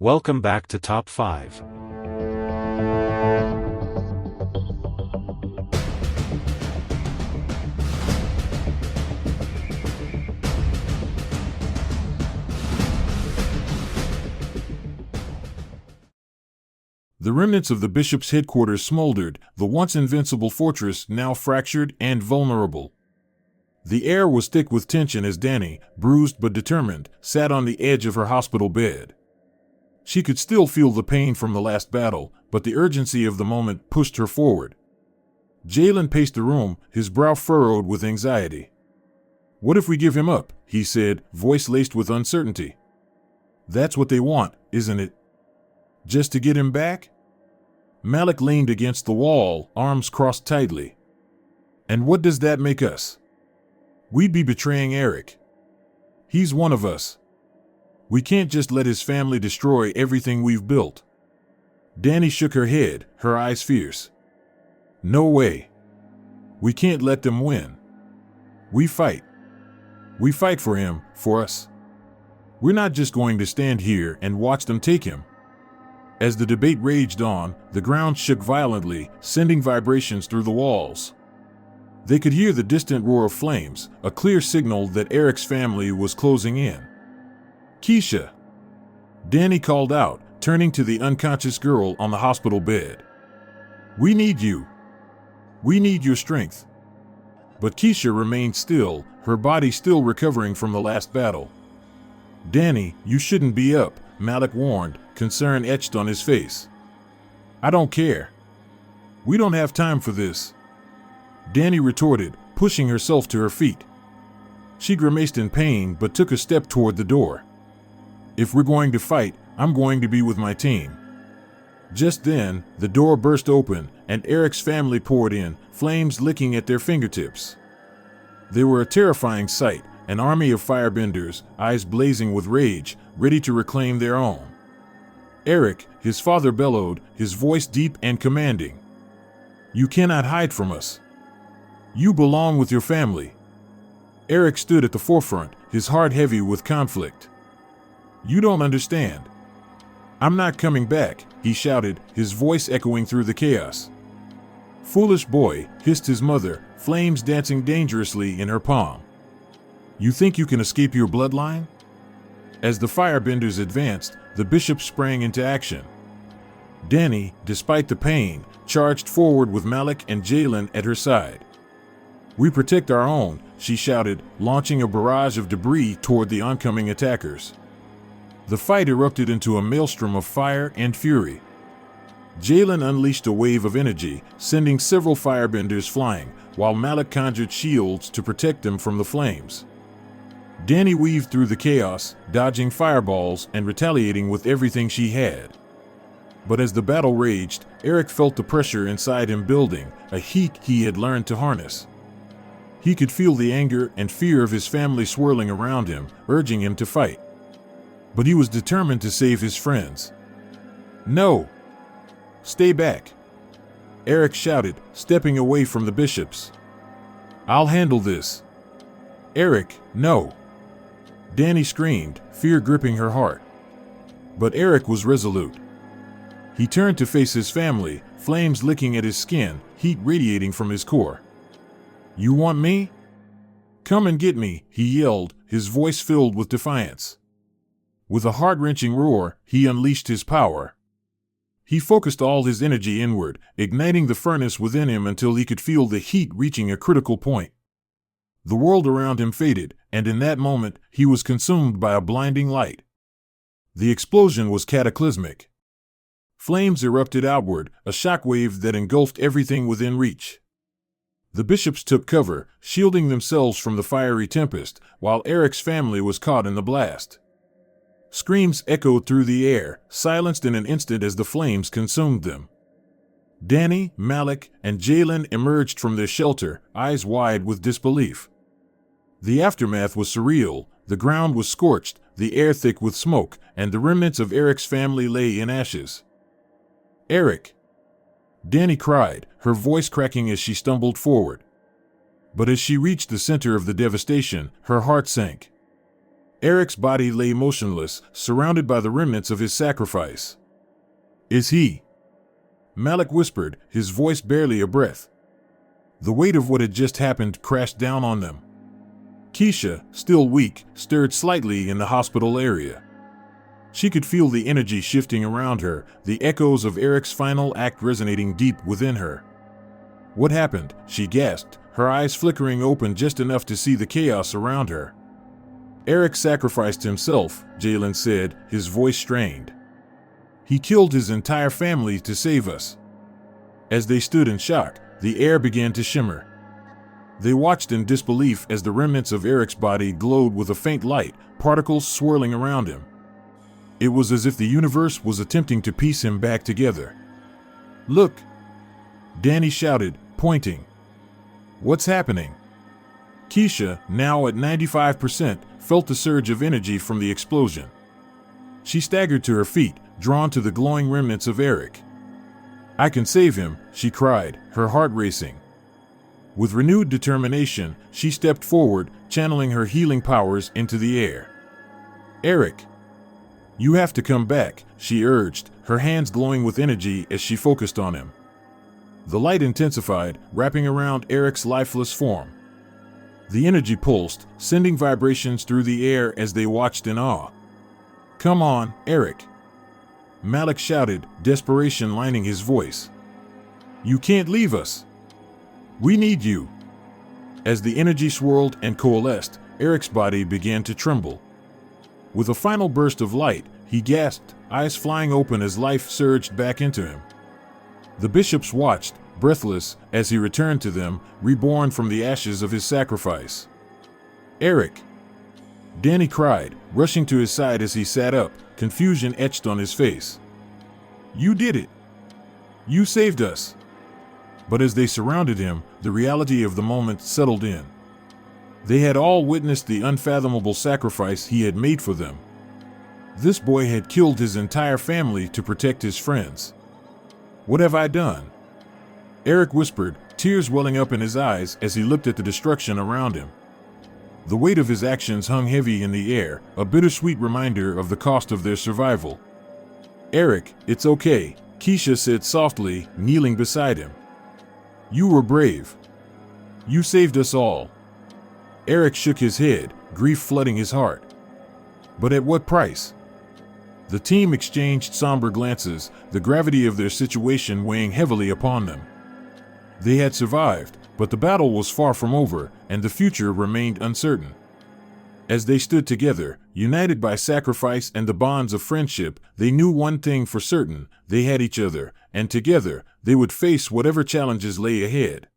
Welcome back to Top 5. The remnants of the bishop's headquarters smoldered, the once invincible fortress now fractured and vulnerable. The air was thick with tension as Danny, bruised but determined, sat on the edge of her hospital bed. She could still feel the pain from the last battle, but the urgency of the moment pushed her forward. Jalen paced the room, his brow furrowed with anxiety. "What if we give him up?" he said, voice laced with uncertainty. "That's what they want, isn't it? Just to get him back?" Malik leaned against the wall, arms crossed tightly. "And what does that make us? We'd be betraying Eric. He's one of us. We can't just let his family destroy everything we've built." Danny shook her head, her eyes fierce. "No way. We can't let them win. We fight. We fight for him, for us. We're not just going to stand here and watch them take him." As the debate raged on, the ground shook violently, sending vibrations through the walls. They could hear the distant roar of flames, a clear signal that Eric's family was closing in. "Keisha!" Danny called out, turning to the unconscious girl on the hospital bed. "We need you. We need your strength." But Keisha remained still, her body still recovering from the last battle. "Danny, you shouldn't be up," Malik warned, concern etched on his face. "I don't care. We don't have time for this," Danny retorted, pushing herself to her feet. She grimaced in pain but took a step toward the door. "If we're going to fight, I'm going to be with my team." Just then, the door burst open, and Eric's family poured in, flames licking at their fingertips. They were a terrifying sight, an army of firebenders, eyes blazing with rage, ready to reclaim their own. "Eric," his father bellowed, his voice deep and commanding. "You cannot hide from us. You belong with your family." Eric stood at the forefront, his heart heavy with conflict. "You don't understand. I'm not coming back," he shouted, his voice echoing through the chaos. "Foolish boy," hissed his mother, flames dancing dangerously in her palm. "You think you can escape your bloodline?" As the firebenders advanced, the bishop sprang into action. Danny, despite the pain, charged forward with Malik and Jalen at her side. "We protect our own," she shouted, launching a barrage of debris toward the oncoming attackers. The fight erupted into a maelstrom of fire and fury. Jalen unleashed a wave of energy, sending several firebenders flying, while Malik conjured shields to protect them from the flames. Danny weaved through the chaos, dodging fireballs and retaliating with everything she had. But as the battle raged, Eric felt the pressure inside him building, a heat he had learned to harness. He could feel the anger and fear of his family swirling around him, urging him to fight. But he was determined to save his friends. "No! Stay back!" Eric shouted, stepping away from the bishops. "I'll handle this." "Eric, no!" Danny screamed, fear gripping her heart. But Eric was resolute. He turned to face his family, flames licking at his skin, heat radiating from his core. "You want me? Come and get me," he yelled, his voice filled with defiance. With a heart-wrenching roar, he unleashed his power. He focused all his energy inward, igniting the furnace within him until he could feel the heat reaching a critical point. The world around him faded, and in that moment, he was consumed by a blinding light. The explosion was cataclysmic. Flames erupted outward, a shockwave that engulfed everything within reach. The bishops took cover, shielding themselves from the fiery tempest, while Eric's family was caught in the blast. Screams echoed through the air, silenced in an instant as the flames consumed them. Danny, Malik, and Jalen emerged from their shelter, eyes wide with disbelief. The aftermath was surreal. The ground was scorched, the air thick with smoke, and the remnants of Eric's family lay in ashes. "Eric!" Danny cried, her voice cracking as she stumbled forward. But as she reached the center of the devastation, her heart sank. Eric's body lay motionless, surrounded by the remnants of his sacrifice. Is he? Malik whispered, his voice barely a breath. The weight of what had just happened crashed down on them. Keisha, still weak, stirred slightly in the hospital area. She could feel the energy shifting around her, the echoes of Eric's final act resonating deep within her. What happened? She gasped, her eyes flickering open just enough to see the chaos around her. Eric sacrificed himself, Jalen said, his voice strained. He killed his entire family to save us. As they stood in shock, the air began to shimmer. They watched in disbelief as the remnants of Eric's body glowed with a faint light, particles swirling around him. It was as if the universe was attempting to piece him back together. Look! Danny shouted, pointing. What's happening? Keisha, now at 95%, felt the surge of energy from the explosion. She staggered to her feet, drawn to the glowing remnants of Eric. I can save him, she cried, her heart racing. With renewed determination, she stepped forward, channeling her healing powers into the air. Eric! You have to come back, she urged, her hands glowing with energy as she focused on him. The light intensified, wrapping around Eric's lifeless form. The energy pulsed, sending vibrations through the air as they watched in awe. Come on, Eric! Malik shouted, desperation lining his voice. You can't leave us! We need you! As the energy swirled and coalesced, Eric's body began to tremble. With a final burst of light, he gasped, eyes flying open as life surged back into him. The bishops watched, breathless, as he returned to them, reborn from the ashes of his sacrifice. Eric! Danny cried, rushing to his side as he sat up, confusion etched on his face. You did it! You saved us! But as they surrounded him, the reality of the moment settled in. They had all witnessed the unfathomable sacrifice he had made for them. This boy had killed his entire family to protect his friends. What have I done? Eric whispered, tears welling up in his eyes as he looked at the destruction around him. The weight of his actions hung heavy in the air, a bittersweet reminder of the cost of their survival. Eric, it's okay, Keisha said softly, kneeling beside him. You were brave. You saved us all. Eric shook his head, grief flooding his heart. But at what price? The team exchanged somber glances, the gravity of their situation weighing heavily upon them. They had survived, but the battle was far from over, and the future remained uncertain. As they stood together, united by sacrifice and the bonds of friendship, they knew one thing for certain: they had each other, and together, they would face whatever challenges lay ahead.